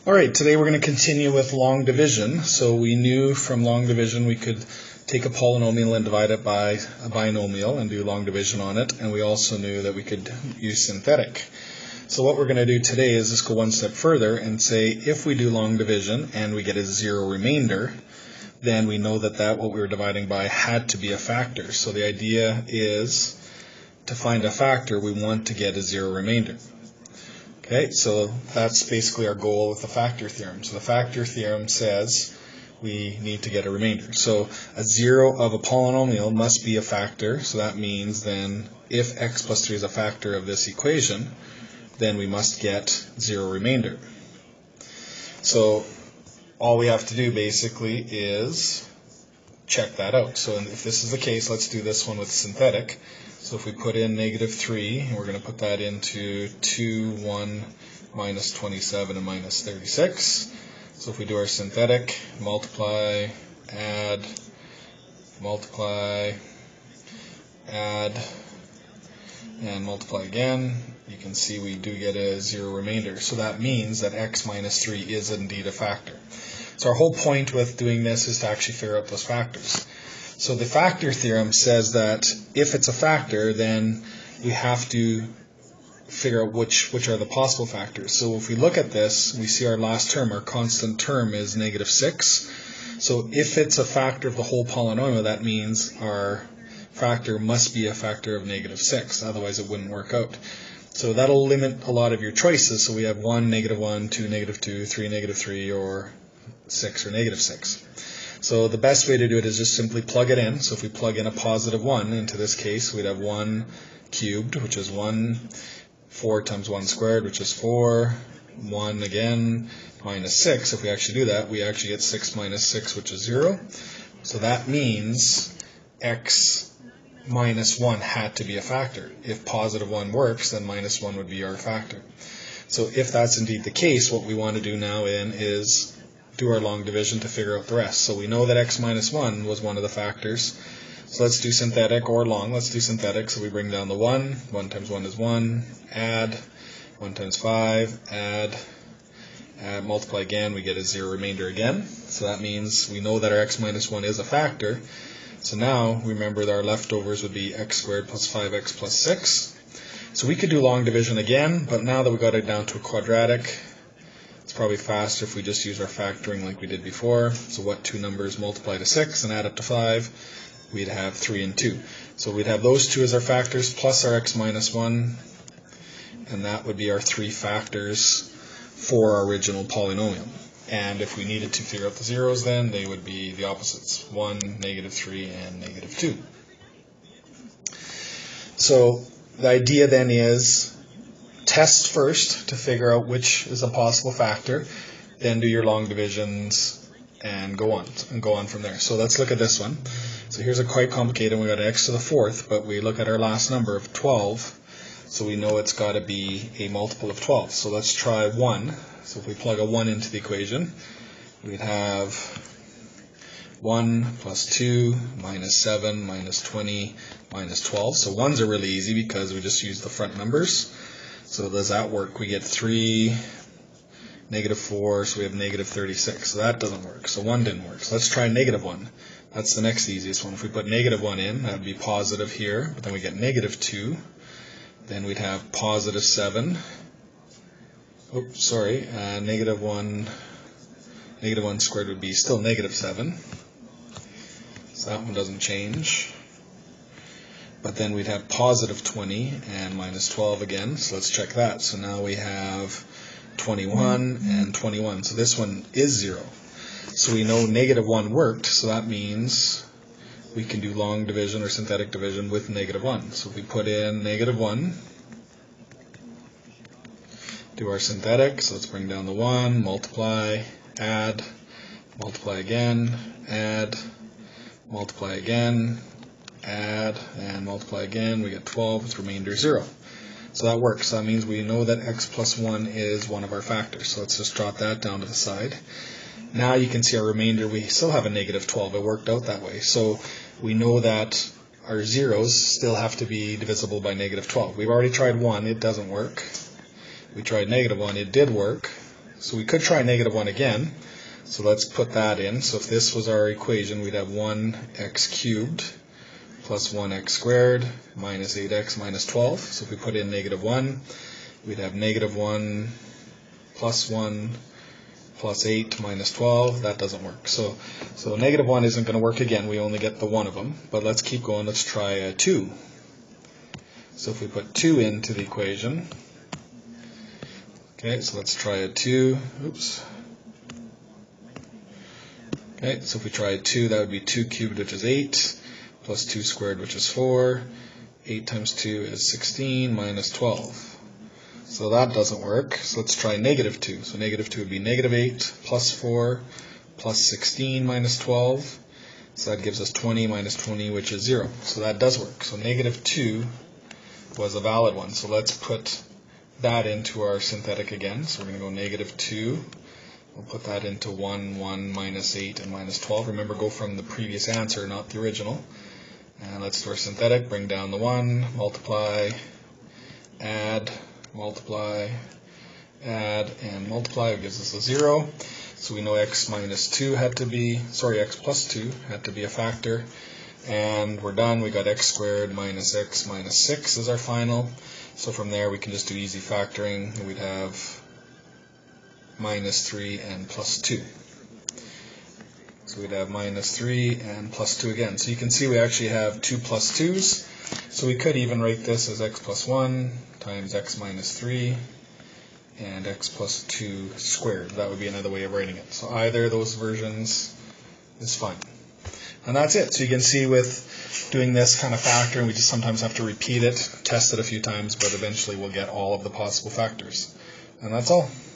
Alright, today we're going to continue with long division. So we knew from long division we could take a polynomial and divide it by a binomial and do long division on it, and we also knew that we could use synthetic. So what we're going to do today is just go one step further and say if we do long division and we get a zero remainder, then we know that what we were dividing by had to be a factor. So the idea is to find a factor, we want to get a zero remainder. Okay, so that's basically our goal with the factor theorem. So the factor theorem says we need to get a remainder. So a zero of a polynomial must be a factor. So that means then if x plus 3 is a factor of this equation, then we must get zero remainder. So all we have to do basically is check that out. So if this is the case, let's do this one with synthetic. So if we put in negative 3, and we're going to put that into 2, 1, minus 27, and minus 36. So if we do our synthetic, multiply, add, and multiply again, you can see we do get a zero remainder. So that means that x minus 3 is indeed a factor. So our whole point with doing this is to actually figure out those factors. So the factor theorem says that if it's a factor, then we have to figure out which are the possible factors. So if we look at this, we see our last term, our constant term is negative 6. So if it's a factor of the whole polynomial, that means our factor must be a factor of negative 6. Otherwise, it wouldn't work out. So that'll limit a lot of your choices. So we have 1, negative 1, 2, negative 2, 3, negative 3, or 6 or negative 6. So the best way to do it is just simply plug it in. So if we plug in a positive 1 into this case, we'd have 1 cubed, which is 1, 4 times 1 squared, which is 4, 1 again, minus 6. If we actually do that, we actually get 6 minus 6, which is 0. So that means x minus 1 had to be a factor. If positive 1 works, then minus 1 would be our factor. So if that's indeed the case, what we want to do now is do our long division to figure out the rest. So we know that x minus 1 was one of the factors. So let's do synthetic or long. Let's do synthetic. So we bring down the 1. 1 times 1 is 1. Add. 1 times 5. Add. Multiply again. We get a zero remainder again. So that means we know that our x minus 1 is a factor. So now, remember that our leftovers would be x squared plus 5x plus 6. So we could do long division again, but now that we got it down to a quadratic, it's probably faster if we just use our factoring like we did before. So what two numbers multiply to 6 and add up to 5? We'd have 3 and 2. So we'd have those two as our factors plus our x minus 1, and that would be our three factors for our original polynomial. And if we needed to figure out the zeros, then they would be the opposites, 1, negative 3, and negative 2. So the idea then is test first to figure out which is a possible factor, then do your long divisions and go on from there. So let's look at this one. So here's a quite complicated. We got x to the fourth, but we look at our last number of 12, so we know it's got to be a multiple of 12. So let's try 1. So if we plug a 1 into the equation, we'd have 1 plus 2 minus 7 minus 20 minus 12. So 1s are really easy because we just use the front numbers. So does that work? We get 3, negative 4, so we have negative 36. So that doesn't work. So 1 didn't work. So let's try negative 1. That's the next easiest one. If we put negative 1 in, that would be positive here, but then we get negative 2. Then we'd have positive 7. Oops, sorry. Negative 1 squared would be still negative 7. So that one doesn't change. But then we'd have positive 20 and minus 12 again. So let's check that. So now we have 21 and 21. So this one is 0. So we know negative 1 worked. So that means we can do long division or synthetic division with negative 1. So if we put in negative 1, do our synthetic. So let's bring down the 1, multiply, add, multiply again, add, multiply again, add, and multiply again. We get 12 with remainder 0. So that works. So that means we know that x plus 1 is one of our factors. So let's just drop that down to the side. Now you can see our remainder. We still have a negative 12. It worked out that way. So we know that our zeros still have to be divisible by negative 12. We've already tried 1. It doesn't work. We tried negative 1. It did work. So we could try negative 1 again. So let's put that in. So if this was our equation, we'd have 1x cubed plus 1x squared minus 8x minus 12. So if we put in negative 1, we'd have negative 1 plus 1 plus 8 minus 12. That doesn't work. So negative 1 isn't going to work again. We only get the one of them. But let's keep going. Let's try a 2. So if we put 2 into the equation, okay, so let's try a 2. Oops. Okay, so if we try a 2, that would be 2 cubed, which is 8, plus 2 squared, which is 4. 8 times 2 is 16, minus 12. So that doesn't work. So let's try negative 2. So negative 2 would be negative 8 plus 4 plus 16 minus 12. So that gives us 20 minus 20, which is 0. So that does work. So negative 2 was a valid one. So let's put that into our synthetic again. So we're going to go negative 2. We'll put that into 1, 1, minus 8, and minus 12. Remember, go from the previous answer, not the original. And let's do our synthetic. Bring down the 1, multiply, add, multiply, add, and multiply. It gives us a 0. So we know x plus 2 had to be a factor. And we're done. We got x squared minus x minus 6 is our final. So from there, we can just do easy factoring. We'd have minus 3 and plus 2. So we'd have minus 3 and plus 2 again. So you can see we actually have 2 plus 2's. So we could even write this as x plus 1 times x minus 3 and x plus 2 squared. That would be another way of writing it. So either of those versions is fine. And that's it. So you can see with doing this kind of factoring, we just sometimes have to repeat it, test it a few times, but eventually we'll get all of the possible factors. And that's all.